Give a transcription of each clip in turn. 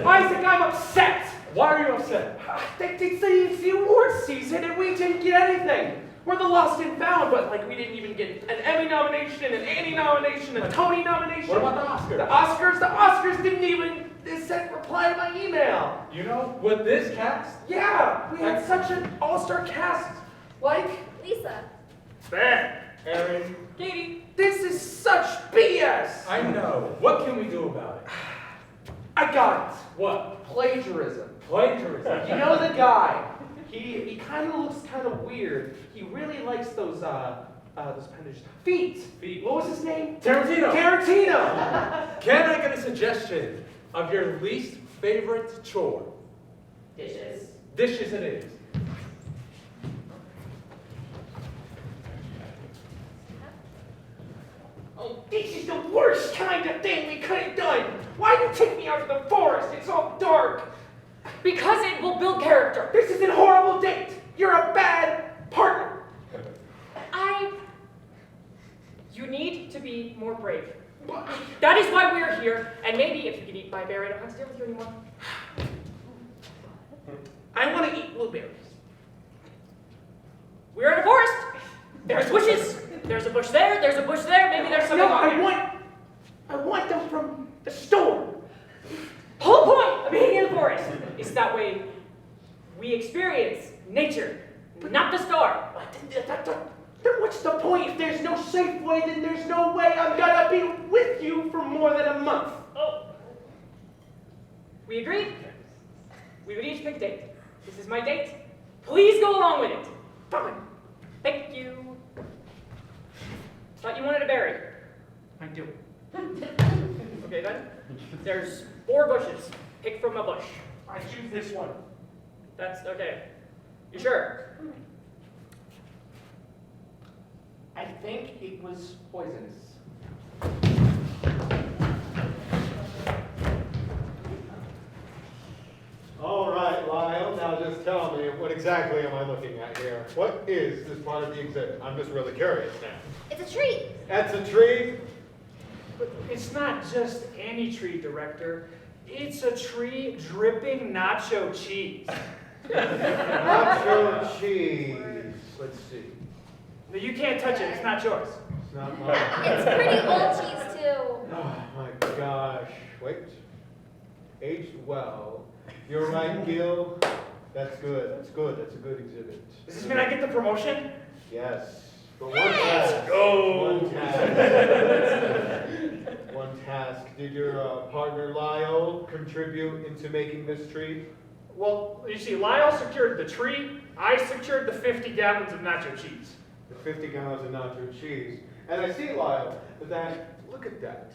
Isaac, I'm upset. Why are you upset? It's the awards season and we didn't get anything. We're the lost and found, but like we didn't even get an Emmy nomination, an Annie nomination, a Tony nomination. What about the Oscars? The Oscars didn't even reply to my email. You know, with this cast? Yeah, we had such an all-star cast. Like Lisa. Ben, Aaron, Katie. this is such BS. I know. What can we do about it? I got it. What? Plagiarism. Plagiarism. You know the guy. He kind of looks kind of weird. He really likes those appendages. Feet. What was his name? Tarantino. Tarantino. Can I get a suggestion of your least favorite chore? Dishes. Dishes it is. Oh, this is the worst kind of thing we could have done. Why did you take me out to the forest? It's all dark. Because it will build character. This is a horrible date. You're a bad partner. You need to be more brave. That is why we're here, and maybe if you can eat my berry, I don't have to deal with you anymore. I want to eat blueberries. We're in a forest. There's bushes. There's a bush there. There's a bush there. Maybe there's something No, on here. I want them from the store. Whole point of being in the forest is that way we experience nature, not the store. Then what's the point? If there's no safe way, then there's no way I'm gonna be with you for more than a month. Oh. We agreed? We would each pick a date. This is my date. Please go along with it. Fine. Thank you. Thought you wanted a berry. I do. Okay then. There's 4 bushes. Pick from a bush. I choose this one. That's okay. You sure? I think it was poisonous. All right, Lyle, now just tell me, what exactly am I looking at here? What is this part of the exhibit? I'm just really curious now. It's a tree. That's a tree? But it's not just any tree, Director. It's a tree dripping nacho cheese. Nacho cheese. Let's see. No, you can't touch it. It's not yours. It's not mine. It's pretty old cheese, too. Oh my gosh. Wait. Aged well. You're right, Gil. That's good. That's good. That's a good exhibit. Does this mean I get the promotion? Yes. But one Hey! task. Go! One task. One task. Did your partner Lyle contribute into making this tree? Well, you see, Lyle secured the tree. I secured the 50 gallons of nacho cheese. The 50 gallons of nacho cheese. And I see, Lyle, that, look at that.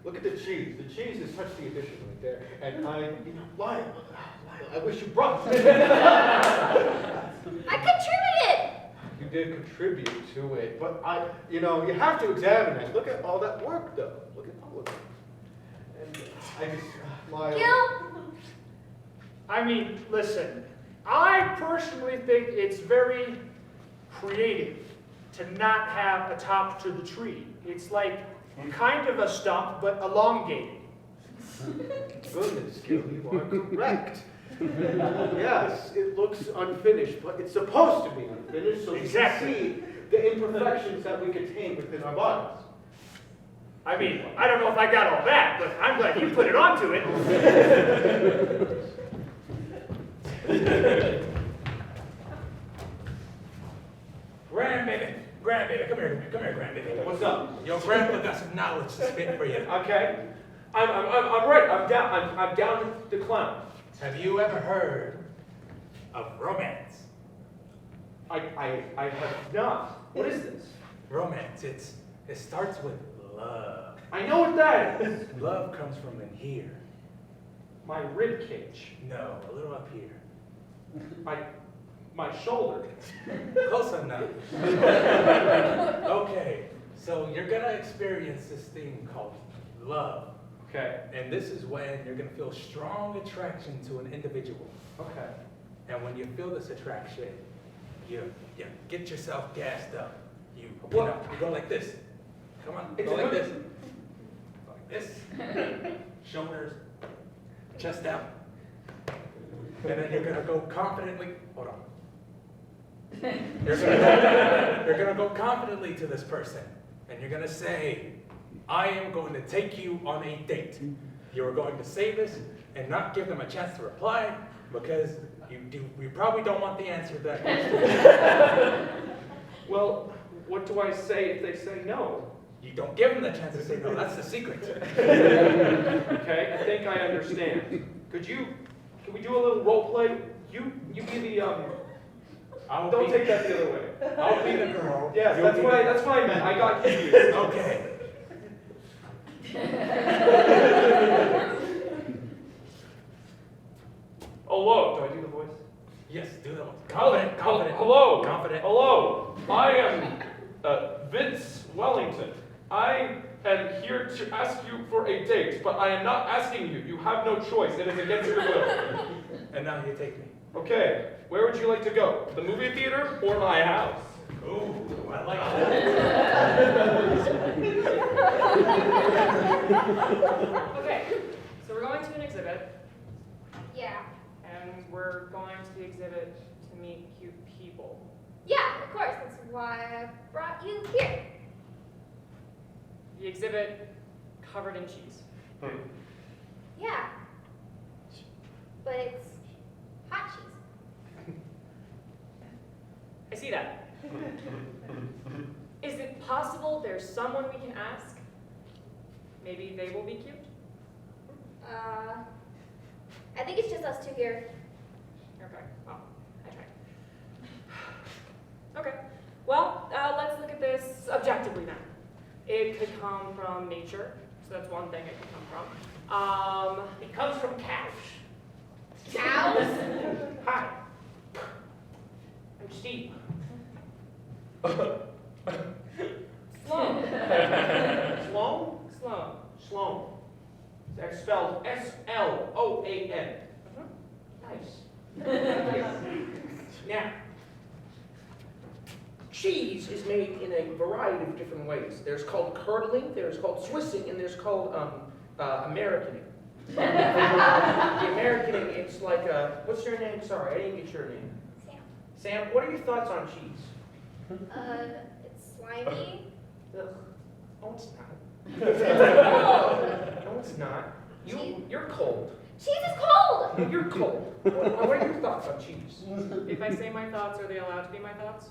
Look at the cheese. The cheese is such the addition right there. And Lyle, I wish you brought some. I contributed. You did contribute to it, but you have to examine it. Look at all that work, though. Look at all of it. And I just, Lyle. Gil, I mean, listen, I personally think it's very creative to not have a top to the tree. It's like kind of a stump, but elongated. Goodness, Gil, you are correct. Yes, it looks unfinished, but it's supposed to be unfinished so Exactly. we can see the imperfections that we contain within our bodies. I mean, I don't know if I got all that, but I'm glad you put it onto it. Grandbaby, come here, grandbaby. What's up? Your grandpa got some knowledge to spit for you. Okay. I'm ready. I'm down to clown. Have you ever heard of romance? I have not. What is this? Romance, it starts with love. I know what that is. Love comes from in here. My rib cage. No, a little up here. My shoulder. Close enough. Okay, so you're gonna experience this thing called love. Okay. And this is when you're gonna feel strong attraction to an individual. Okay. And when you feel this attraction, you get yourself gassed up. You go like this. Come on, It's go like good. this. Go like this. Shoulders, chest out. And then you're gonna go confidently. Hold on. You're gonna go confidently to this person, and you're gonna say, "I am going to take you on a date." You are going to say this and not give them a chance to reply because you probably don't want the answer to that question. Well, what do I say if they say no? You don't give them the chance to say no. That's the secret. Okay, I think I understand. Can we do a little role play? You be the don't take that the other way. I'll be the girl. Yes, You'll that's be what the- that's what I meant. I got confused. Okay. Hello, do I do the voice? Yes, do that one. Confident, confident. Hello. Confident. Hello. I am Vince Wellington. I am here to ask you for a date, but I am not asking you. You have no choice. It is against your will. And now you take me. Okay, where would you like to go? The movie theater or my house? Ooh, I like that. Okay, so we're going to an exhibit, Yeah. and we're going to the exhibit to meet cute people. Yeah, of course. That's why I brought you here. The exhibit covered in cheese. Yeah. But it's hot cheese. I see that. Is it possible there's someone we can ask? Maybe they will be cute? I think it's just us two here. Okay, well, I tried. Okay, well, let's look at this objectively then. It could come from nature, so that's one thing it could come from. It comes from cows. Cows? Hi. I'm Steve. Sloan. Sloan? Sloan. Sloan. That's spelled S-L-O-A-N. Nice. Now, cheese is made in a variety of different ways. There's called curdling, there's called Swissing, and there's called Americaning. The Americaning, it's like what's your name? Sorry, I didn't get your name. Sam. Sam, what are your thoughts on cheese? It's slimy. Ugh. No, it's not. Oh, No, it's not. Cheese. You're cold. cheese is cold! You're cold. What are your thoughts on cheese? If I say my thoughts, are they allowed to be my thoughts?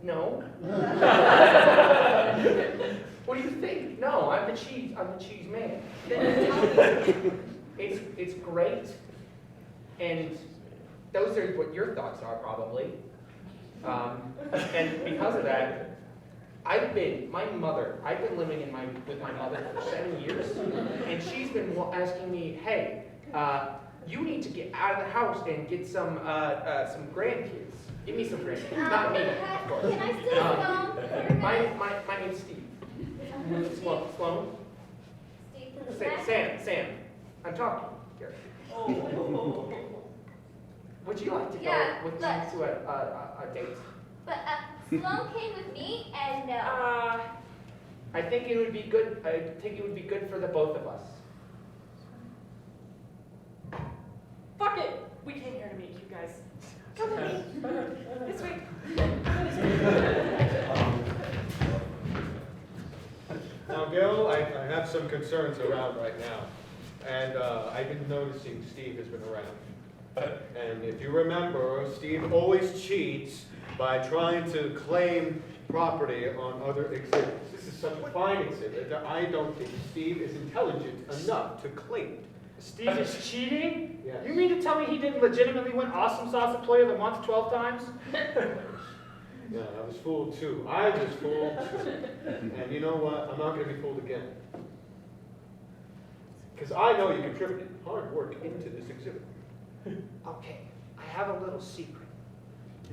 No. What do you think? No, I'm the cheese man. Then tell me. It's great. And those are what your thoughts are probably. And because of that, I've been living with my mother for 7 years, and she's been asking me, hey, you need to get out of the house and get some grandkids. Give me some grandkids. Not me, of course. Can I still come for a minute? My name's Steve. Sloan? Steve, to the back? Sam. I'm talking here. Would you like to go Yeah, with me but- to a date? But Sloan came with me, and I think it would be good. I think it would be good for the both of us. Fuck it! We came here to meet you guys. Come with me. This way. Now, Gil, I have some concerns around right now. And I've been noticing Steve has been around. And if you remember, Steve always cheats by trying to claim property on other exhibits. This is such a fine exhibit that I don't think Steve is intelligent enough to claim it. Steve is cheating? Yes. You mean to tell me he didn't legitimately win Awesome Sauce Employee of the Month 12 times? Yeah, I was fooled too. I was fooled too. And you know what? I'm not going to be fooled again. Because I know you contributed hard work into this exhibit. Okay, I have a little secret.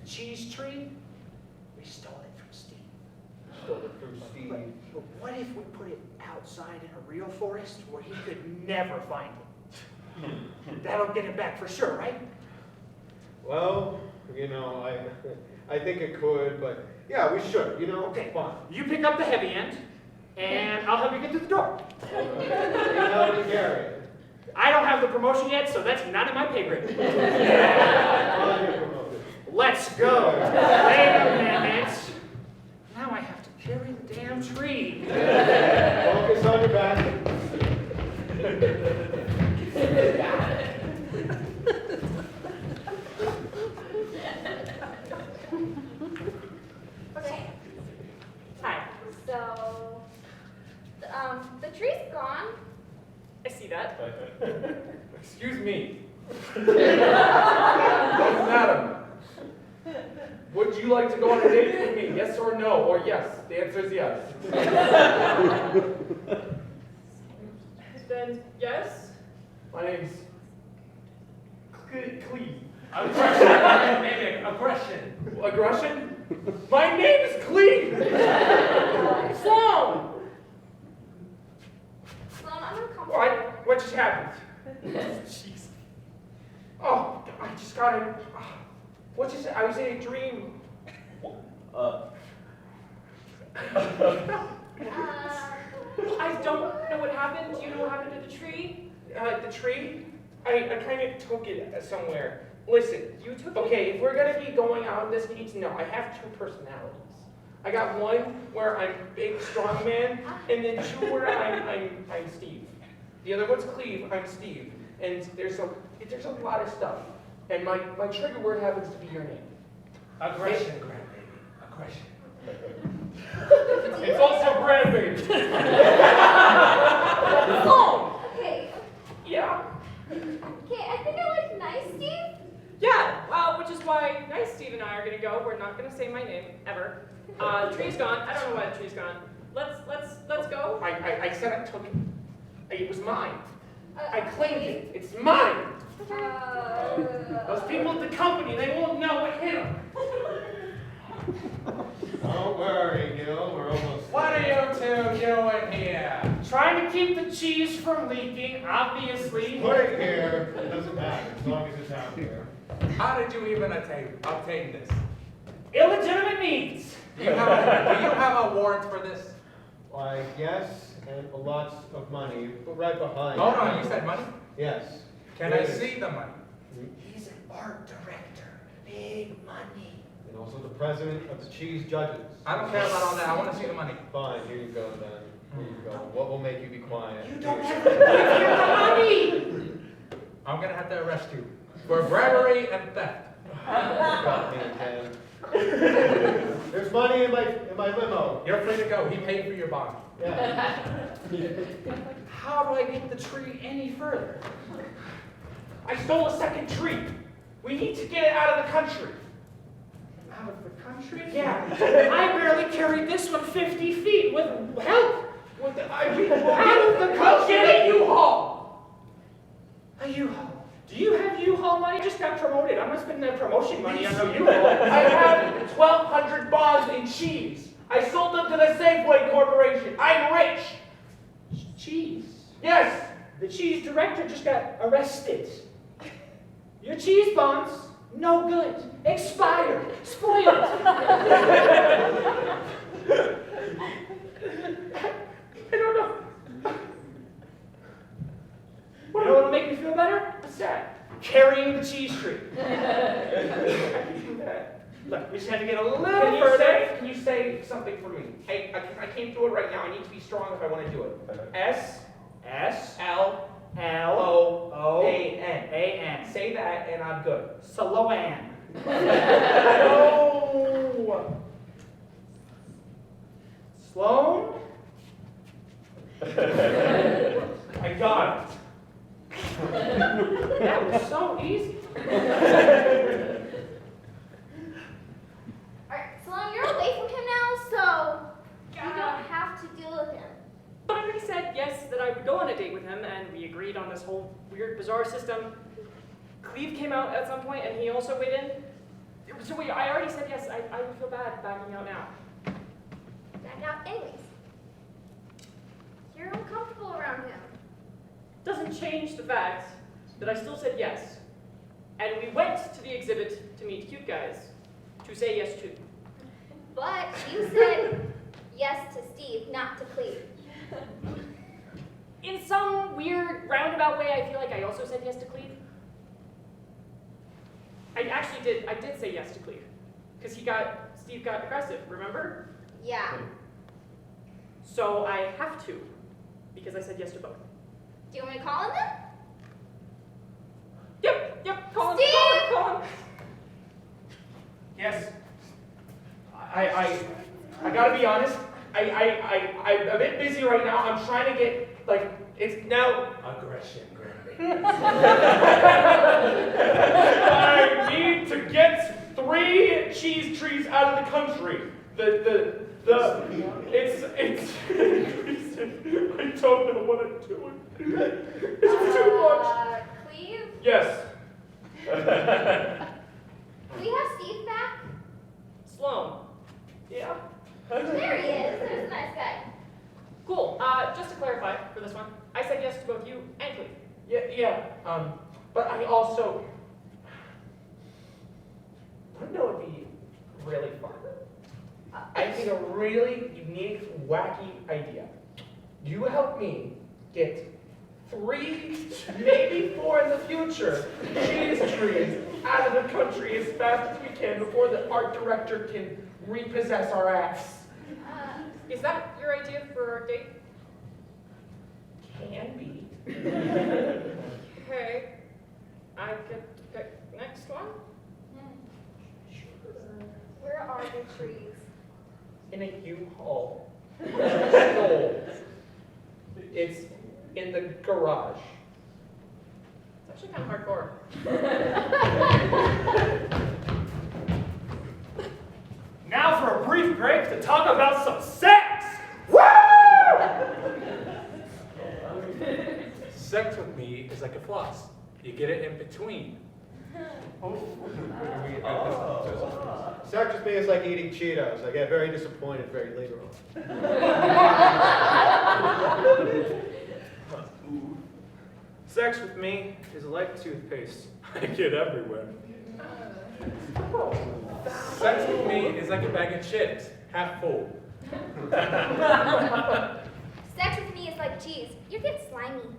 The cheese tree, we stole it from Steve. filter through Steve. But what if we put it outside in a real forest where he could never find it? That'll get him back for sure, right? Well, I think it could, but yeah, we should, Okay, fine. you pick up the heavy end, and I'll help you get through the door. How do we carry it? I don't have the promotion yet, so that's not in my pay grade. I'll get promoted. Let's go. Wait a minute. Now I have to carry the damn tree. Focus on your back. Okay, Hi. so, the tree's gone. I see that. Excuse me. Madam, would you like to go on a date with me? Yes or no? Or yes? The answer is yes. Then, yes? My name's Cleve. Aggression. Maybe aggression. Aggression? My name is Cleve! Sloan! Sloan, I'm uncomfortable. What just happened? Jeez. Oh, I just got it. What just, I was in a dream. I don't know what happened. Do you know what happened to the tree? The tree? I kind of took it somewhere. Listen, You took it? okay, if we're gonna be going out, this needs to know. I have two personalities. I got one where I'm big, strong man, and then two where I'm Steve. The other one's Cleve, I'm Steve. And there's a lot of stuff. And my trigger word happens to be your name. Aggression, grandbaby. Aggression. It's also grandbaby. Sloan! Okay, Yeah. okay, I think I like nice Steve. Yeah, well, which is why Nice Steve and I are gonna go. We're not gonna say my name, ever. The tree's gone. I don't know why the tree's gone. Let's go. I said I took it. It was mine. I claimed it. It's mine. Those people at the company, they won't know what hit them. Don't worry, Gil, we're almost What are you two doing here? Trying to keep the cheese from leaking, obviously. Put it here, it doesn't matter, as long as it's out here. How did you even obtain this? Illegitimate means. Do you have a warrant for this? Why, yes, and lots of money, but right behind. Hold on, you said money? Yes. Can I see the money? He's an art director. Big money. And also the president of the cheese judges. I don't care about all that. I want to see the money. Fine, here you go then. Here you go. What will make you be quiet? You don't have to give him the money. I'm gonna have to arrest you for bribery and theft. Got me again. There's money in my limo. You're free to go. He paid for your bond. Yeah. How do I get the tree any further? I stole a second tree. We need to get it out of the country. Out of the country? Yeah. I barely carried this one 50 feet with help. Out of the country. Get a U-Haul. A U-Haul. Do you have U-Haul money? I just got promoted. I'm not spending that promotion money on no U-Haul. I have 1,200 bonds in cheese. I sold them to the Safeway Corporation. I'm rich. Cheese. Yes. The cheese director just got arrested. Your cheese bonds, no good. Expired. Spoiled. I don't know. You know what'll make me feel better? What's that? Carrying the cheese tree. I can do that. Look, we just had to get a little Can further. you say something for me? I can't do it right now. I need to be strong if I want to do it. S S L L O O A N. A N. Say that and I'm good. Sloan. No. Sloan? I got it. That was so easy. Alright, Sloan, you're away from him now, so you don't have to deal with him. But I already said yes that I would go on a date with him, and we agreed on this whole weird, bizarre system. Cleve came out at some point, and he also weighed in. So I already said yes. I would feel bad backing out now. back out anyways. You're uncomfortable around him. Doesn't change the fact that I still said yes. And we went to the exhibit to meet cute guys to say yes to. But you said yes to Steve, not to Cleve. In some weird roundabout way, I feel like I also said yes to Cleve. I actually did. I did say yes to Cleve because Steve got aggressive. Remember? Yeah. So I have to because I said yes to both. Do you want me to call him then? Yep. Call him. Steve! Call him. Yes. I gotta be honest. I'm a bit busy right now. I'm trying to get, like, it's now. Aggression, Granby. I need to get 3 cheese trees out of the country. It's I don't know what I'm doing. It's too much. Cleve? Yes. Can we have Steve back? Sloan. Yeah. There he is. There's a nice guy. Cool. Just to clarify for this one, I said yes to both you and Cleve. Yeah. But I also know it'd be really fun. I think a really unique, wacky idea. You help me get 3, maybe 4 in the future, cheese trees out of the country as fast as we can before the art director can repossess our ass. Is that your idea for our date? Can be. Okay. I get to pick next one. Where are the trees? In a U-Haul. No. It's in the garage. It's actually kind of hardcore. Now for a brief break to talk about some sex! Sex with me is like a floss. You get it in between. Sex with me is like eating Cheetos. I get very disappointed very later on. Sex with me is like toothpaste. I get everywhere. Sex with me is like a bag of chips, half full. Sex with me is like cheese. You get slimy.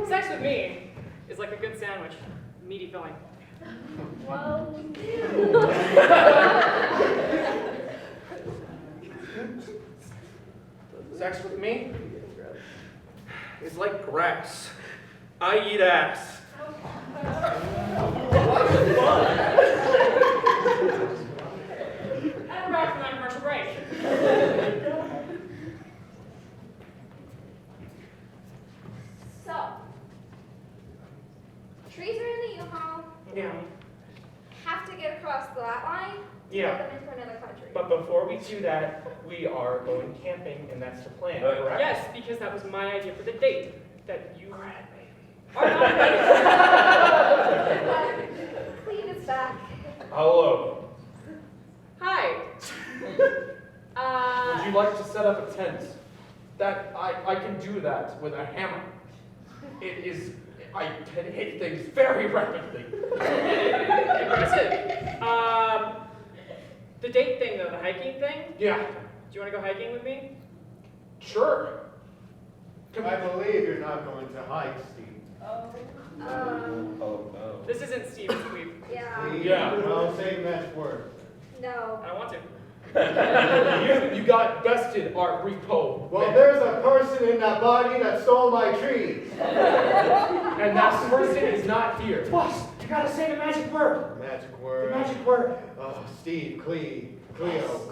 Sex with me is like a good sandwich, meaty filling. Whoa. Sex with me is like grass. I eat ass. And we're back from that commercial break. So, trees are in the U-Haul. Yeah. Have to get across the lot line. Yeah. Get them into another country. But before we do that, we are going camping, and that's the plan, correct? Yes, because that was my idea for the date that you are not ready. Cleve is back. Hello. Hi. Would you like to set up a tent? That I can do that with a hammer. I can hit things very rapidly. Impressive. The date thing though, the hiking thing. Yeah, Do you want to go hiking with me? sure. I believe you're not going to hike, Steve. This isn't Steven's Cleve. Yeah. Yeah. Well, say the magic word. No. I don't want to. You got bested, Art Repo. Well, there's a person in that body that stole my trees. And that person is not here. Boss, you gotta say the magic word. Magic The word. magic word. Steve, Cleo,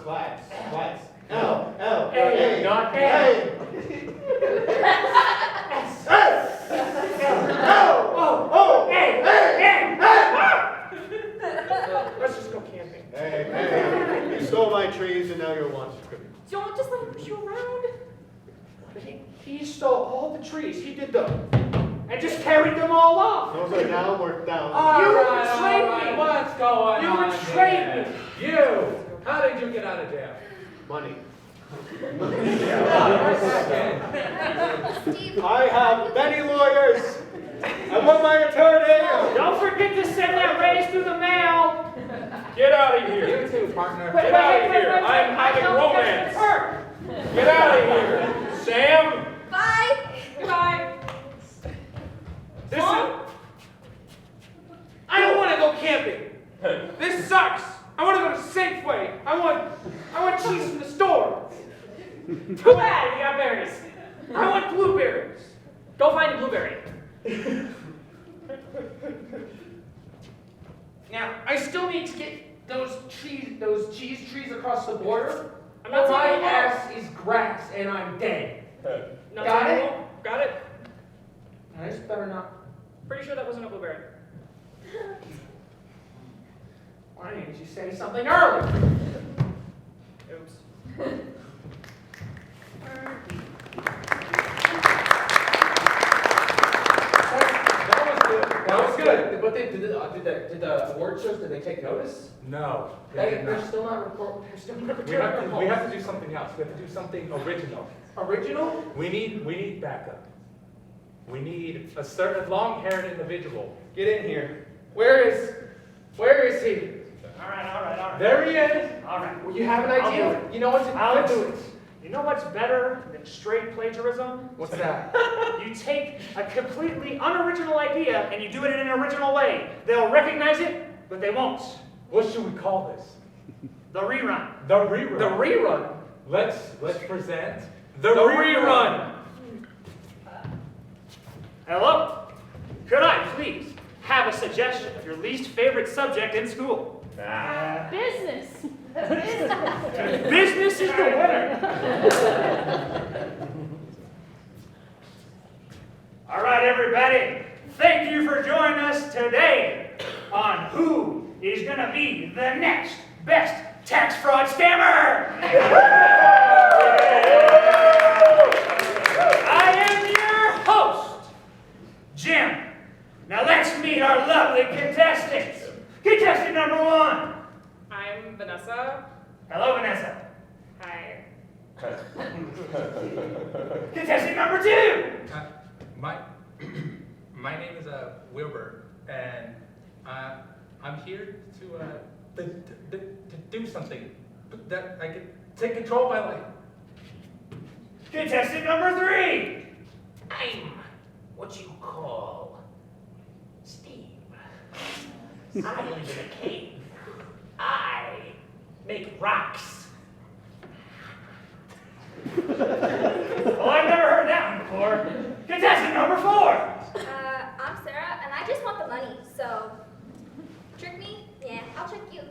Claps, L, A, not A. S. S! Oh, hey, hey, Let's just go camping. Hey, you stole my trees and now you're a monster. Don't just let him push you around. He stole all the trees. He did the and just carried them all off. Those are downward down. You All betrayed right, me. what's going You on betrayed here? You, how did you get out of jail? Money. Steve, I have many lawyers. I want my attorney. Don't forget to send that raise through the mail. Get out of here. You too, partner. Get out of here. I'm having romance. Get out of here. Sam, bye. Goodbye. this is... I don't want to go camping. This sucks. I want to go to Safeway. I want cheese from the store. Too bad we got berries. I want blueberries. Go find a blueberry. Now, I still need to get those cheese trees across the border. I'm not My taking them out. ass is grass and I'm dead. Not Got taking it? them out. Got it. I just better not. Pretty sure that wasn't a blueberry. Why didn't you say something earlier? Oops. That was good. But did the award shows, did they take notice? No, they did They're not. still not reporting. We have to do something else. We have to do something original. Original? We need backup. We need a certain long-haired individual. Get in here. Where is he? All right. There he is. All right. Well, you have an I'll idea? do it. You know what's I'll do it. You know what's better than straight plagiarism? What's that? You take a completely unoriginal idea and you do it in an original way. They'll recognize it, but they won't. What should we call this? The rerun. The rerun. The rerun. Let's present the rerun. Hello? Could I please have a suggestion of your least favorite subject in school? Business. Business is the winner. All right, everybody. Thank you for joining us today on who is going to be the next best tax fraud scammer. I am your host, Jim. Now let's meet our lovely contestants. Contestant number 1. I'm Vanessa. Hello, Vanessa. Hi. Contestant number 2. My name is Wilbur, and I'm here to do something that I can take control of my life. Contestant number 3. I'm what you call Steve. I live in a cave. I make rocks. Well, I've never heard that one before. Contestant number 4. I'm Sarah, and I just want the money, so trick me? Yeah, I'll trick you.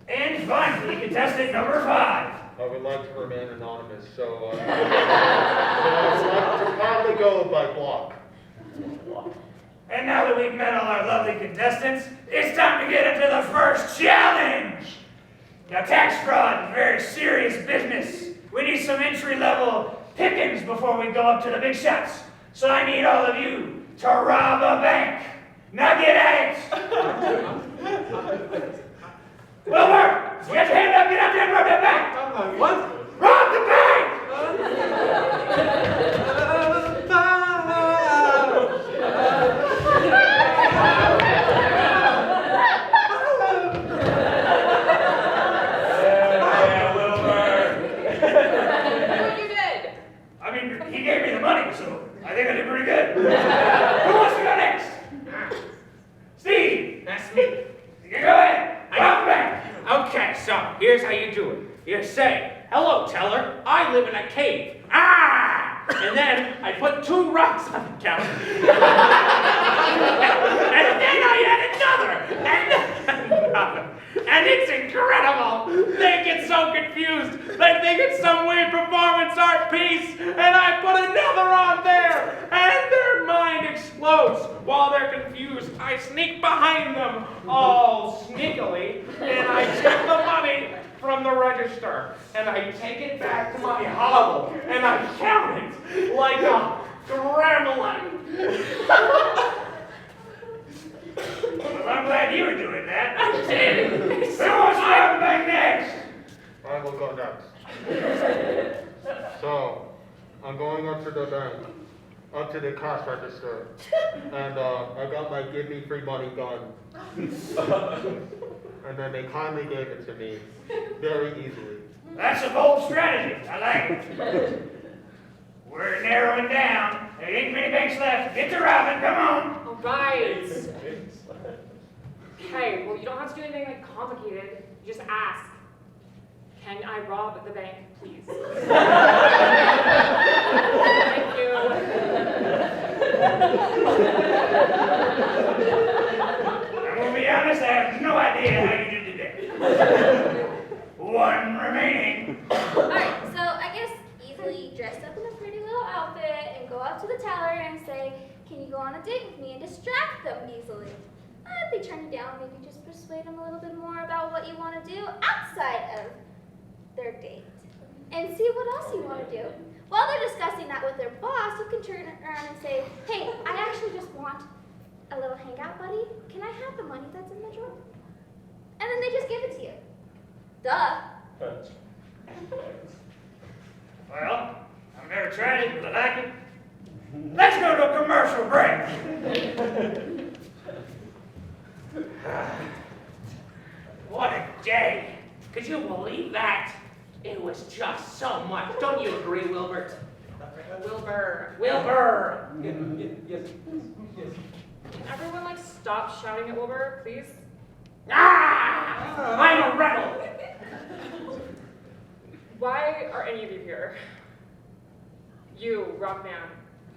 And finally, contestant number 5. I would like to remain anonymous, so I would like to proudly go by block. And now that we've met all our lovely contestants, it's time to get into the first challenge. Now, tax fraud is very serious business. We need some entry-level pickings before we go up to the big shots. So I need all of you to rob a bank. Now get at it. Wilbur, you got your hand up, get out there and rob that bank. What? Rob the bank! Yeah, Wilbur. What you did? I mean, he gave me the money, so I think I did pretty good. Who wants to go next? Steve! That's me. You can go ahead. Rob the bank. Okay, so here's how you do it. You say, hello, teller, I live in a cave. Ah! And then I put 2 rocks on the counter. And then I add another. And another. And it's incredible. They get so confused. They think it's some weird performance art piece. And I put another on there. And their mind explodes. While they're confused, I sneak behind them all sneakily. And I take the money from the register. And I take it back to my hovel. And I count it like a gremlin. Who wants to go back next? I will go next. So, I'm going up to the bank, up to the cash register, and I got my give me free money gun. And then they kindly gave it to me, very easily. That's a bold strategy. I like it. We're narrowing down. There ain't many banks left. Get to robbing. Come on. All right. Okay, well, you don't have to do anything like complicated. You just ask. Can I rob the bank, please? Thank you. I'm gonna be honest. I have no idea how you did today. One remaining. Alright, so I guess easily dress up in a pretty little outfit and go out to the teller and say, can you go on a date with me and distract them easily? If they turn you down, maybe just persuade them a little bit more about what you want to do outside of their date. And see what else you want to do. While they're discussing that with their boss, you can turn around and say, hey, I actually just want a little hangout buddy. Can I have the money that's in the drawer? And then they just give it to you. Duh. Well, I've never tried it, but I like it. Let's go to a commercial break. What a day. Could you believe that? It was just so much. Don't you agree, Wilbert? Wilbur. Wilbur! Yes. Can everyone like stop shouting at Wilbur, please? Ah! I'm a rebel. Why are any of you here? You, Rockman.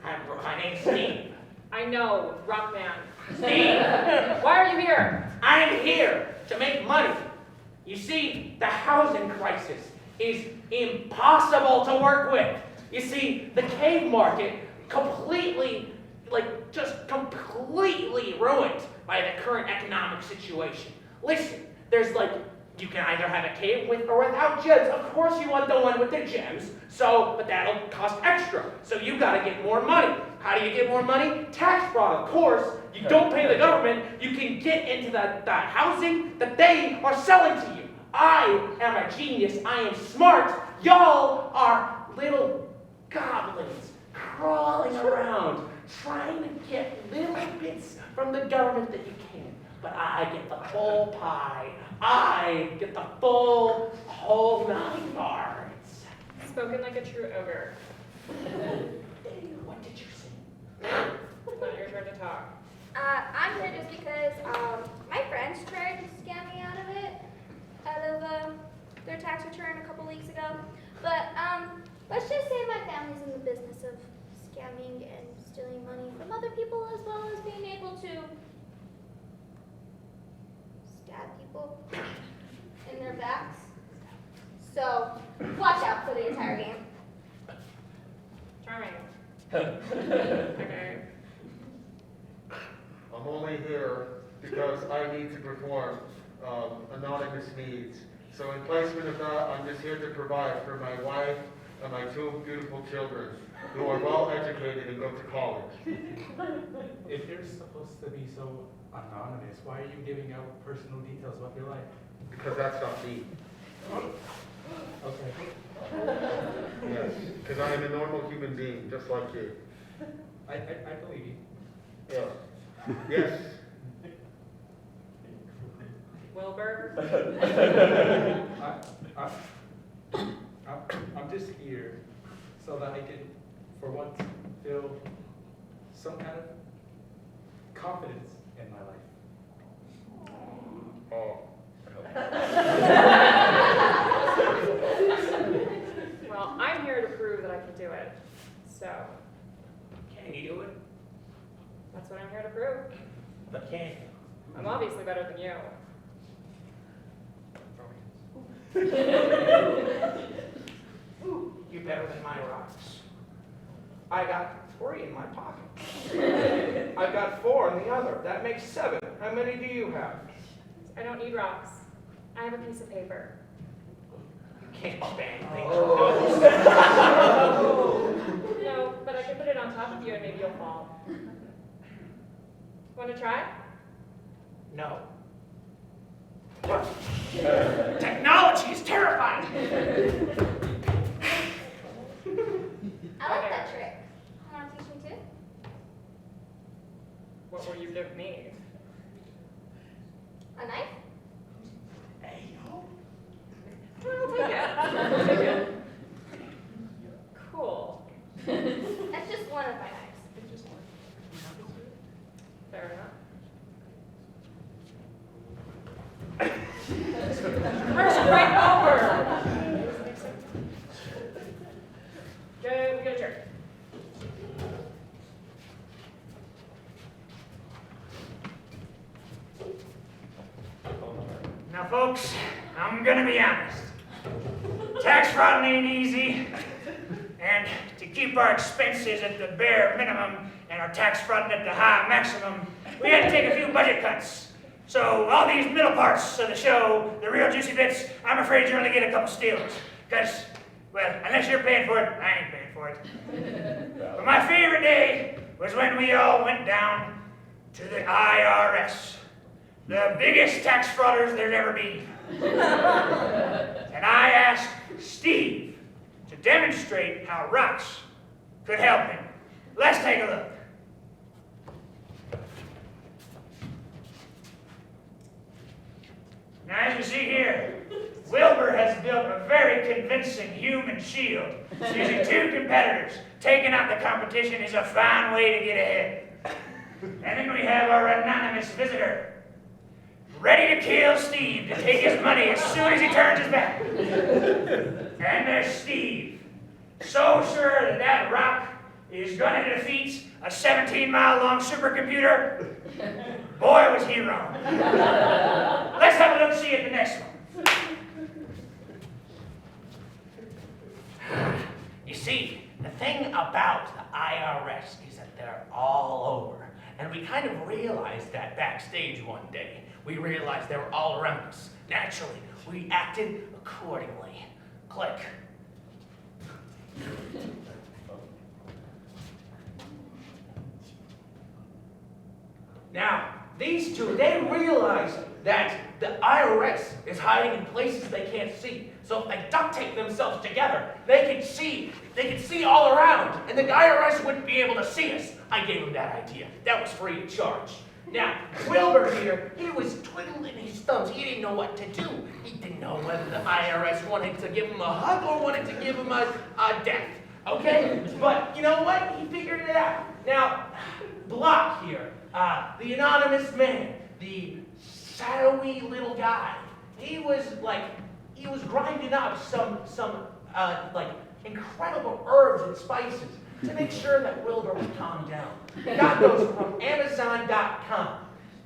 My name's Steve. I know, Rockman. Steve! Why are you here? I'm here to make money. You see, the housing crisis is impossible to work with. You see, the cave market completely ruined by the current economic situation. Listen, there's you can either have a cave with or without gems. Of course you want the one with the gems, but that'll cost extra. So you gotta get more money. How do you get more money? Tax fraud, of course. You don't pay the government, you can get into the housing that they are selling to you. I am a genius, I am smart. Y'all are little goblins crawling around, trying to get little bits from the government that you can. But I get the full pie. I get the full whole 9 yards. Spoken like a true ogre. What did you say? It's not your turn to talk. I'm here just because my friends tried to scam me out of their tax return a couple weeks ago. But let's just say my family's in the business of scamming and stealing money from other people as well as being able to stab people in their backs. So watch out for the entire game. Charming. Okay. I'm only here because I need to perform anonymous needs. So in placement of that, I'm just here to provide for my wife and my 2 beautiful children who are well educated and go to college. If you're supposed to be so anonymous, why are you giving out personal details about your life? Because that's not me. Okay. Yes, because I am a normal human being, just like you. I believe you. Yeah. Yes. Wilbur. I'm just here so that I can, for once, feel some kind of confidence in my life. Oh. Well, I'm here to prove that I can do it. So, Can you do it? that's what I'm here to prove. But can you? I'm obviously better than you. You better than my rocks. I got 3 in my pocket. I've got 4 in the other. That makes 7. How many do you have? I don't need rocks. I have a piece of paper. You can't bang things. No, but I can put it on top of you and maybe you'll fall. Want to try? No. Technology is terrifying. I like that trick. Want to teach me too? What will you give me? A knife? I'll take it. Cool. That's just one of my knives. Fair enough. Rush right over. Good, we got a chair. Now, folks, I'm gonna be honest. Tax fraud ain't easy, and to keep our expenses at the bare minimum and our tax fraud at the high maximum, we had to take a few budget cuts. So all these middle parts of the show, the real juicy bits, I'm afraid you only get a couple steals. Because, well, unless you're paying for it, I ain't paying for it. But my favorite day was when we all went down to the IRS. The biggest tax frauders there'd ever be. And I asked Steve to demonstrate how rocks could help him. Let's take a look. Now, as you see here, Wilbur has built a very convincing human shield. Using two competitors, taking out the competition is a fine way to get ahead. And then we have our anonymous visitor, ready to kill Steve to take his money as soon as he turns his back. And there's Steve, so sure that that rock is going to defeat a 17-mile-long supercomputer. Boy, was he wrong. Let's have a look-see at the next one. You see, the thing about the IRS is that they're all over. And we kind of realized that backstage one day. We realized they were all around us. Naturally, we acted accordingly. Click. Now, these two, they realize that the IRS is hiding in places they can't see. So if they duct tape themselves together, they can see all around, and the IRS wouldn't be able to see us. I gave him that idea. That was free of charge. Now, Wilbur here, he was twiddling his thumbs. He didn't know what to do. He didn't know whether the IRS wanted to give him a hug or wanted to give him a death. Okay? But you know what? He figured it out. Now, Block here, the anonymous man, the shadowy little guy, he was grinding up some incredible herbs and spices to make sure that Wilbur would calm down. He got those from Amazon.com.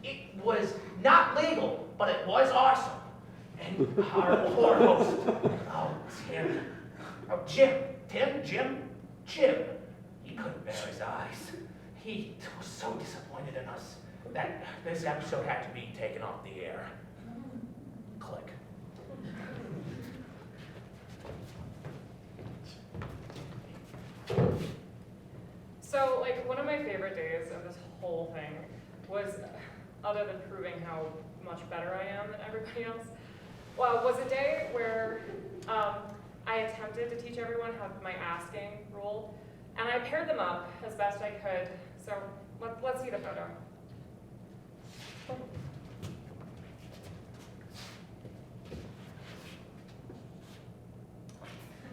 It was not legal, but it was awesome. And our poor host, Jim, he couldn't bear his eyes. He was so disappointed in us that this episode had to be taken off the air. Click. So, one of my favorite days of this whole thing was, other than proving how much better I am than everybody else, was a day where I attempted to teach everyone how my asking rule, and I paired them up as best I could. So let's see the photo.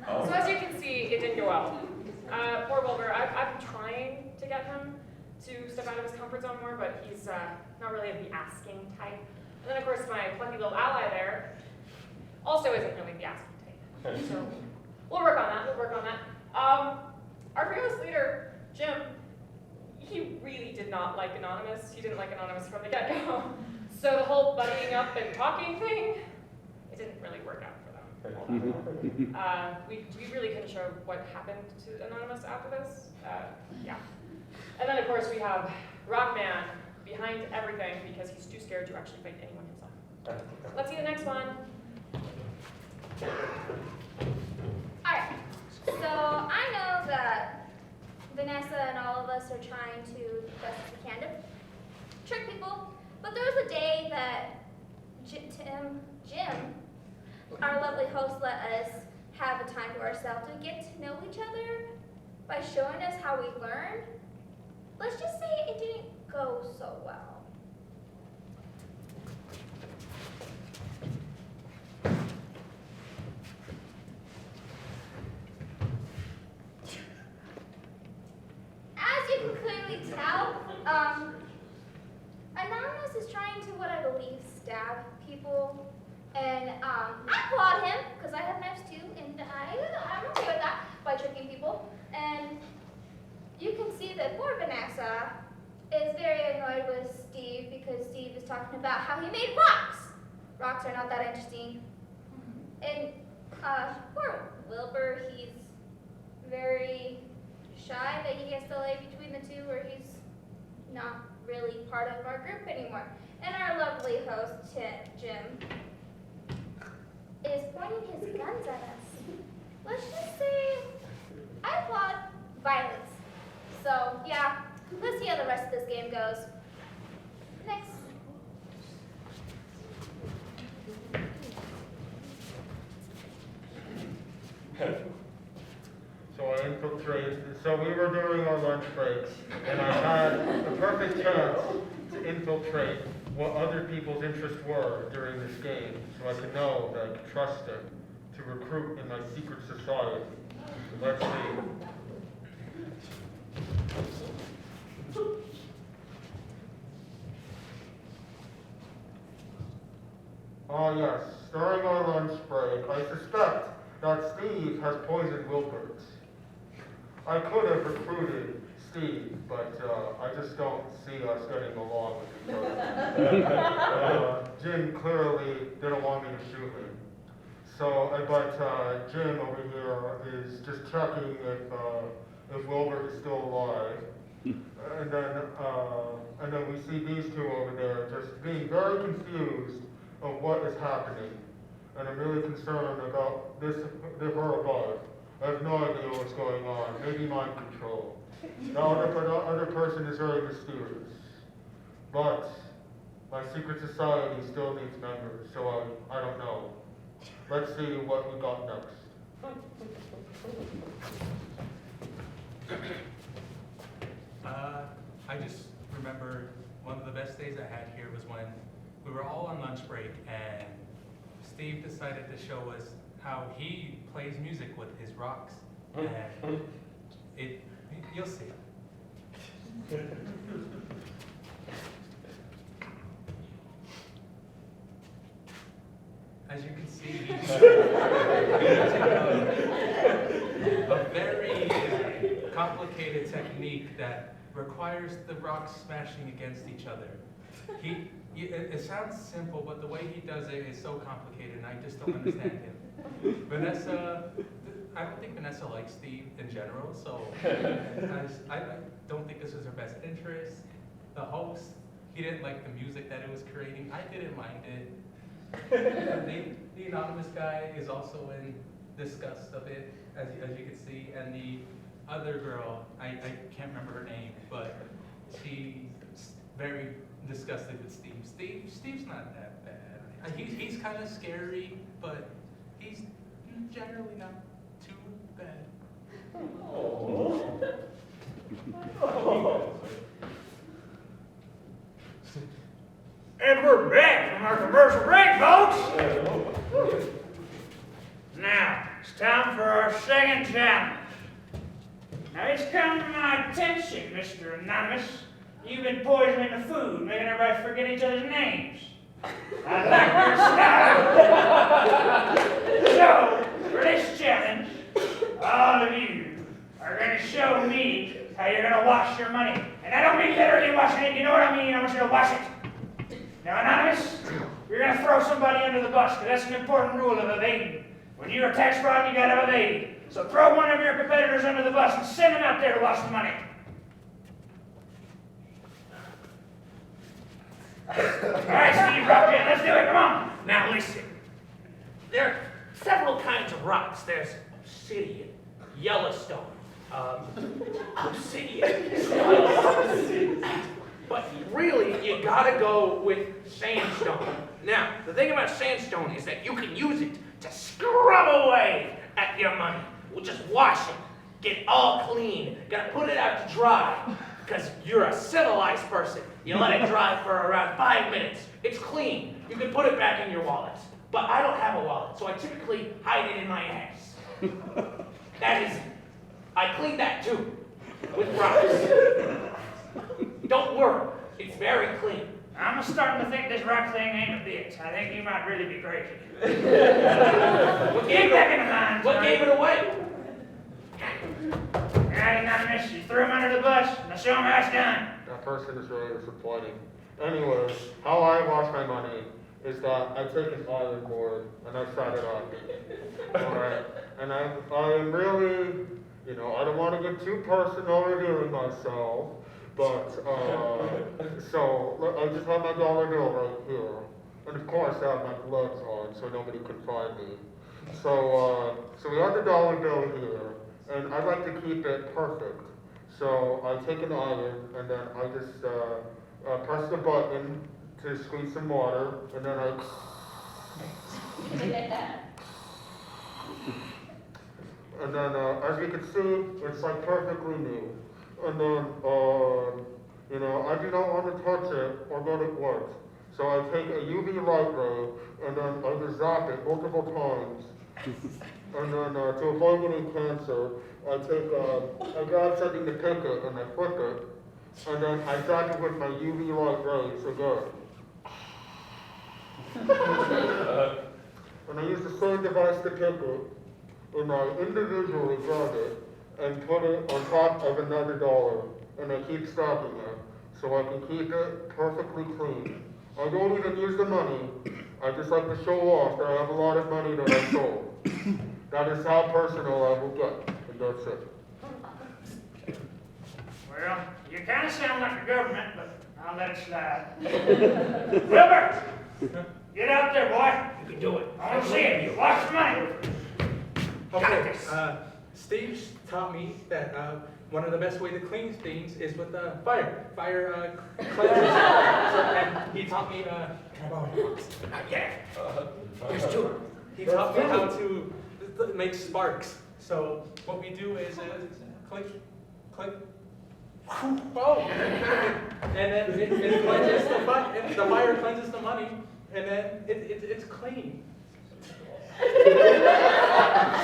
So as you can see, it didn't go well. Poor Wilbur, I've been trying to get him to step out of his comfort zone more, but he's not really of the asking type. And then of course my plucky little ally there also isn't really the asking type. So we'll work on that, Our fearless leader, Jim, he really did not like Anonymous. He didn't like Anonymous from the get-go. So the whole buddying up and talking thing, it didn't really work out for them. We really couldn't show what happened to Anonymous after this. Yeah. And then of course we have Rockman behind everything because he's too scared to actually fight anyone himself. Let's see the next one. Alright, so I know that Vanessa and all of us are trying to, best as we can, to trick people, but there was a day that Jim, our lovely host, let us have a time to ourselves to get to know each other by showing us how we learned. Let's just say it didn't go so well. As you can clearly tell, Anonymous is trying to, what I believe, stab people. And I applaud him, because I have knives too, and I'm okay with that, by tricking people. And you can see that poor Vanessa is very annoyed with Steve, because Steve is talking about how he made rocks. Rocks are not that interesting. And poor Wilbur, he's very shy that he has to lay between the two, or he's not really part of our group anymore. And our lovely host, Jim, is pointing his guns at us. Let's just say I applaud violence. So yeah, let's see how the rest of this game goes. Next. So I infiltrated. So we were during our lunch breaks, and I had the perfect chance to infiltrate what other people's interests were during this game, so I could know that I could trust them to recruit in my secret society. Let's see. Ah yes, during our lunch break, I suspect that Steve has poisoned Wilbert. I could have recruited Steve, but I just don't see us getting along with each other. Jim clearly didn't want me to shoot him. So, but Jim over here is just checking if Wilbert is still alive. And then we see these two over there just being very confused of what is happening. And I'm really concerned about her above. I have no idea what's going on. Maybe mind control. The other person is very mysterious. But my secret society still needs members, so I don't know. Let's see what we got next. I just remember one of the best days I had here was when we were all on lunch break and Steve decided to show us how he plays music with his rocks. And you'll see. As you can see, he's a very complicated technique that requires the rocks smashing against each other. It sounds simple, but the way he does it is so complicated, and I just don't understand him. Vanessa, I don't think Vanessa likes Steve in general, so I don't think this was her best interest. The host, he didn't like the music that it was creating. I didn't mind it. The anonymous guy is also in disgust of it, as you can see, and the other girl, I can't remember her name, but she's very disgusted with Steve. Steve's not that bad. He's kind of scary, but he's generally not too bad. Oh. And we're back from our commercial break, folks. Now, it's time for our second challenge. Now, it's come to my attention, Mr. Anonymous, you've been poisoning the food, making everybody forget each other's names. I like your style. So, for this challenge, all of you are going to show me how you're going to wash your money. And I don't mean literally washing it, you know what I mean? I want you to wash it. Now, Anonymous, you're going to throw somebody under the bus, because that's an important rule of evading. When you're a tax fraud, you got to evade. So throw one of your competitors under the bus and send them out there to wash the money. All right, Steve, rock in. Let's do it. Come on. Now listen, there are several kinds of rocks. There's obsidian, Yellowstone, obsidian. But really, you gotta go with sandstone. Now, the thing about sandstone is that you can use it to scrub away at your money. We'll just wash it, get it all clean. Gotta put it out to dry, because you're a civilized person. You let it dry for around 5 minutes. It's clean. You can put it back in your wallet. But I don't have a wallet, so I typically hide it in my ass. That is, I clean that too, with rocks. Don't worry, it's very clean. I'm starting to think this rock thing ain't a bit. I think you might really be crazy. What Get back in the mine, What son. gave it away? I did not miss you. Threw him under the bus. Now show him how it's done. That person is really disappointing. Anyways, how I wash my money is that I take an iron board and I set it up. Alright? And I'm really, I don't want to get too personal revealing myself, but, so, I just have my dollar bill right here. And of course I have my gloves on so nobody can find me. So we have the dollar bill here, and I like to keep it perfect. So I take an iron, and then I just press the button to squeeze some water, and then and then as you can see, it's like perfectly new. And then, I do not want to touch it or let it work. So I take a UV light ray, and then I just zap it multiple times. And then to avoid getting cancer, I grab something to pick it, and I flip it. And then I zap it with my UV light rays again. And I use the same device to pick it, and I individually grab it and put it on top of another dollar, and I keep stacking it so I can keep it perfectly clean. I don't even use the money. I just like to show off that I have a lot of money that I sold. That is how personal I will get, and that's it. Well, you kind of sound like the government, but I'll let it slide. Wilbur! Get out there, boy. You can do it. I want to see it. You wash the money. Okay, Steve taught me that one of the best way to clean things is with fire. Fire cleanses. And he taught me, can I borrow your box? Yeah. There's two. He taught me how to make sparks. So what we do is click, click. Oh! And then it cleanses the fire cleanses the money, and then it's clean.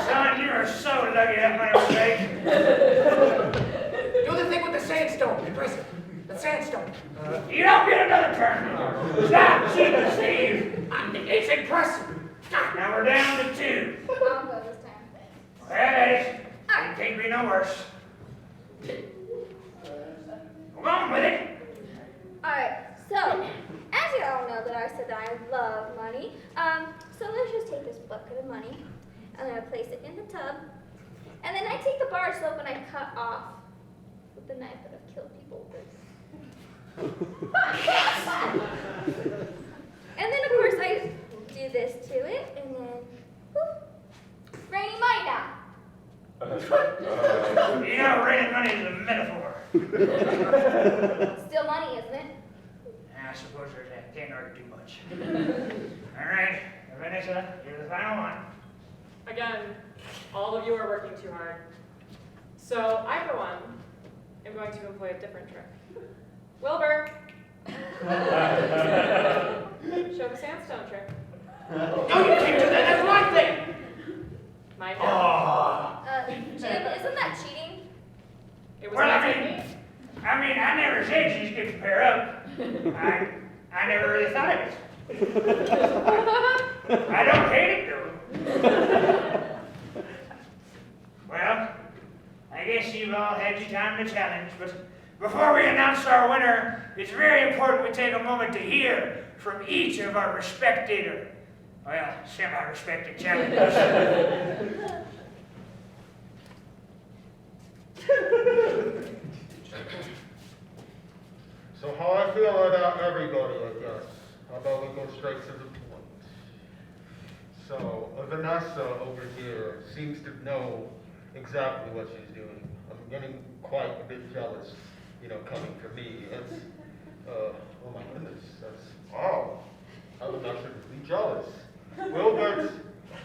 Son, you are so lucky that money was fake. Do the thing with the sandstone. Impress it. The sandstone. You don't get another turn. Stop cheating, Steve. It's impressive. Now we're down to 2. I'll go this time. Well, it can't be no worse. Go on with it. Alright, so, as you all know that I said that I love money, so let's just take this bucket of money, I'm going to place it in the tub, and then I take the bar of soap and I cut off with the knife that I've killed people with. And then of course I do this to it, and then, whoop, raining money down. Raining money is a metaphor. Still money, isn't it? I suppose there's that. Can't argue too much. All right, Vanessa, you're the final one. Again, all of you are working too hard. So I, for one, am going to employ a different trick. Wilbur! Show the sandstone trick. No, you can't do that. That's my thing. Mine Oh. now. Jim, isn't that cheating? It was Well, my I technique. I never said she's good to pair up. I never really thought of it. I don't hate it, though. Well, I guess you've all had your time to challenge, but before we announce our winner, it's very important we take a moment to hear from each of our respected, semi-respected challengers. So how I feel about everybody, I guess. How about we go straight to the point? So Vanessa over here seems to know exactly what she's doing. I'm getting quite a bit jealous, coming from me. It's, oh my goodness, that's, wow. I was actually jealous. Wilbert,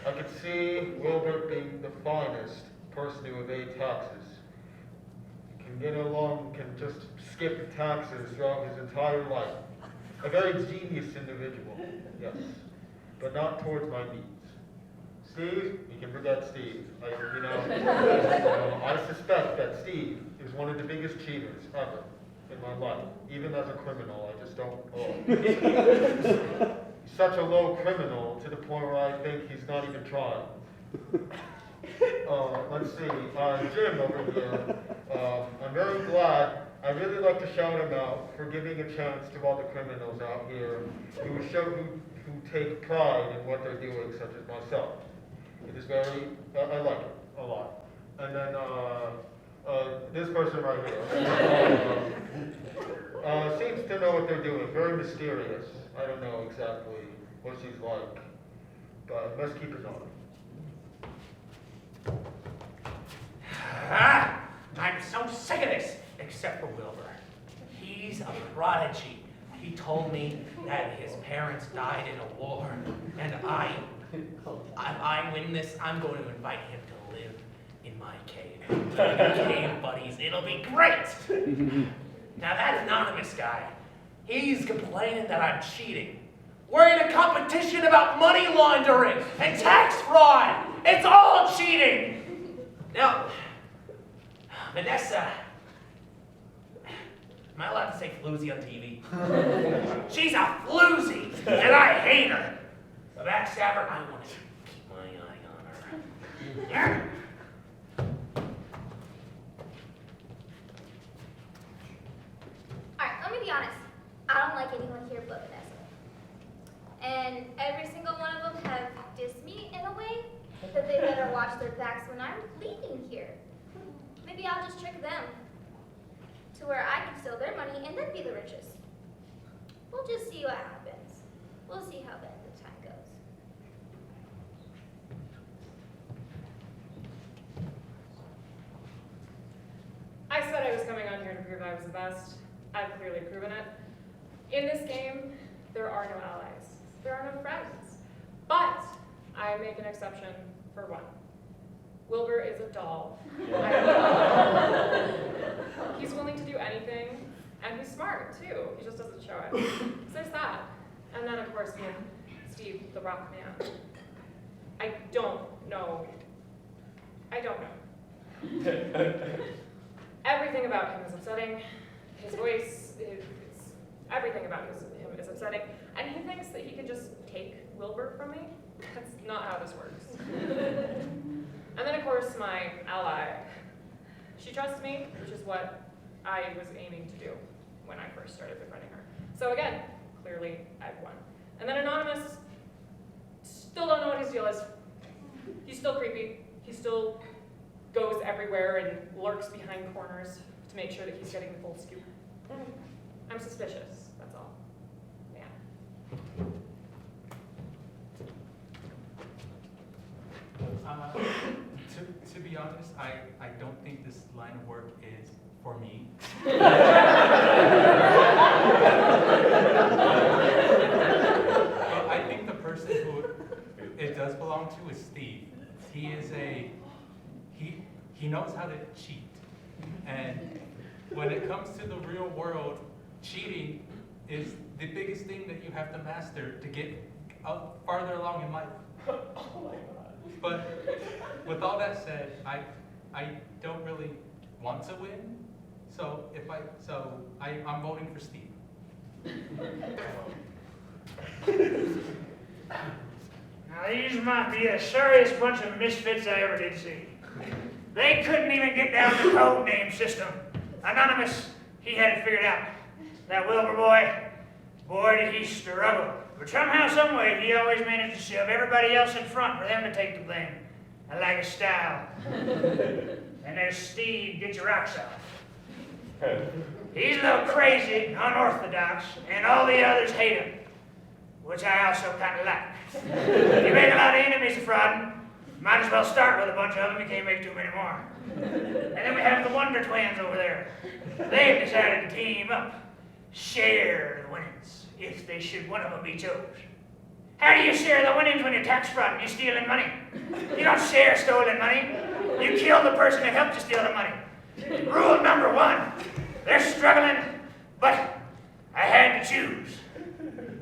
I could see Wilbert being the finest person to evade taxes. Can get along, can just skip taxes throughout his entire life. A very genius individual, yes, but not towards my needs. Steve, you can forget Steve. I suspect that Steve is one of the biggest cheaters ever in my life. Even as a criminal, I just don't. He's such a low criminal to the point where I think he's not even trying. Let's see, Jim over here. I'm very glad. I really like to shout him out for giving a chance to all the criminals out here who take pride in what they're doing, such as myself. It is very, I like it a lot. And then this person right here seems to know what they're doing. Very mysterious. I don't know exactly what she's like, but let's keep it on. I'm so sick of this, except for Wilbur. He's a prodigy. He told me that his parents died in a war, and if I win this, I'm going to invite him to live in my cave. Cave buddies, it'll be great. Now that anonymous guy, he's complaining that I'm cheating. We're in a competition about money laundering and tax fraud. It's all cheating. Now, Vanessa, am I allowed to say floozy on TV? She's a floozy, and I hate her. A backstabber, I want to keep my eye on her. Alright, let me be honest. I don't like anyone here but Vanessa. And every single one of them have dissed me in a way that they better watch their backs when I'm leaving here. Maybe I'll just trick them to where I can steal their money and then be the richest. We'll just see what happens. We'll see how the end of time goes. I said I was coming on here to prove I was the best. I've clearly proven it. In this game, there are no allies. There are no friends. But I make an exception for one. Wilbur is a doll. He's willing to do anything, and he's smart too. He just doesn't show it. So there's that. And then of course, Steve, the Rock Man. I don't know. Everything about him is upsetting. His voice, everything about him is upsetting. And he thinks that he can just take Wilbur from me. That's not how this works. And then of course my ally. She trusts me, which is what I was aiming to do when I first started befriending her. So again, clearly I've won. And then Anonymous, still don't know what his deal is. He's still creepy. He still goes everywhere and lurks behind corners to make sure that he's getting the full scoop. I'm suspicious, that's all. Yeah. To be honest, I don't think this line of work is for me. But I think the person who it does belong to is Steve. He knows how to cheat. And when it comes to the real world, cheating is the biggest thing that you have to master to get up farther along in life. Oh my God. But with all that said, I don't really want to win. So I'm voting for Steve. Now these might be the sorriest bunch of misfits I ever did see. They couldn't even get down the code name system. Anonymous, he had it figured out. That Wilbur boy did he struggle. But somehow, some way, he always managed to shove everybody else in front for them to take the blame. I like his style. And there's Steve, get your rocks off. He's a little crazy, unorthodox, and all the others hate him, which I also kind of like. You make a lot of enemies of frauding. Might as well start with a bunch of them, you can't make too many more. And then we have the Wonder Twins over there. They've decided to team up, share the winnings, if they should one of them be chose. How do you share the winnings when you're tax fraud and you're stealing money? You don't share stolen money. You kill the person that helped you steal the money. Rule number 1, they're struggling, but I had to choose.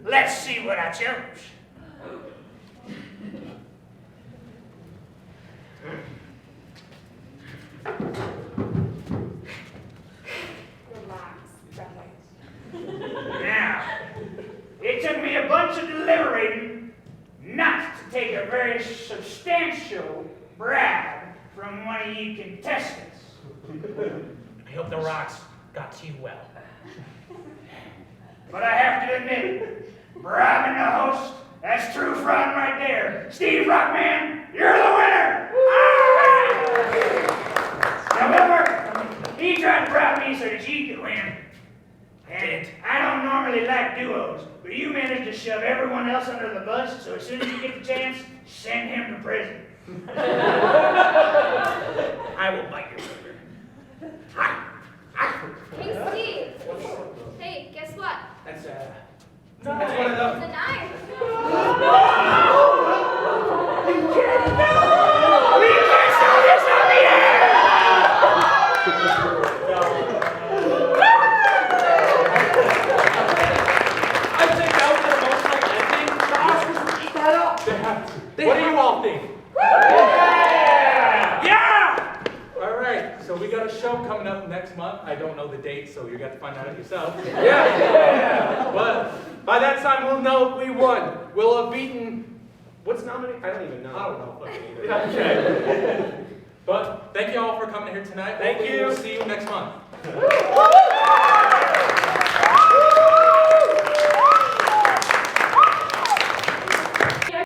Let's see what I chose. Relax, Now, it took me a bunch of deliberating not to take a very substantial bribe from one of you contestants. I hope the rocks got to you well. But I have to admit, bribing the host, that's true fraud right there. Steve Rockman, you're the winner! Now, Wilbur, he tried to bribe me so that you could win. And I don't normally like duos, but you managed to shove everyone else under the bus, so as soon as you get the chance, send him to prison. I will bite your finger. Hey, Steve. Hey, guess what? That's It's one of a those. knife. We can't show this on the air! I think that was the most like ending. The Oscars would eat that up. What do you all think? Yeah! All right, so we got a show coming up next month. I don't know the date, so you got to find out it yourself. Yeah. But by that time, we'll know if we won. We'll have beaten. What's nominated? I don't even know. I don't know fucking either. Okay. But thank you all for coming here tonight. Thank Hopefully you. We'll see you next month.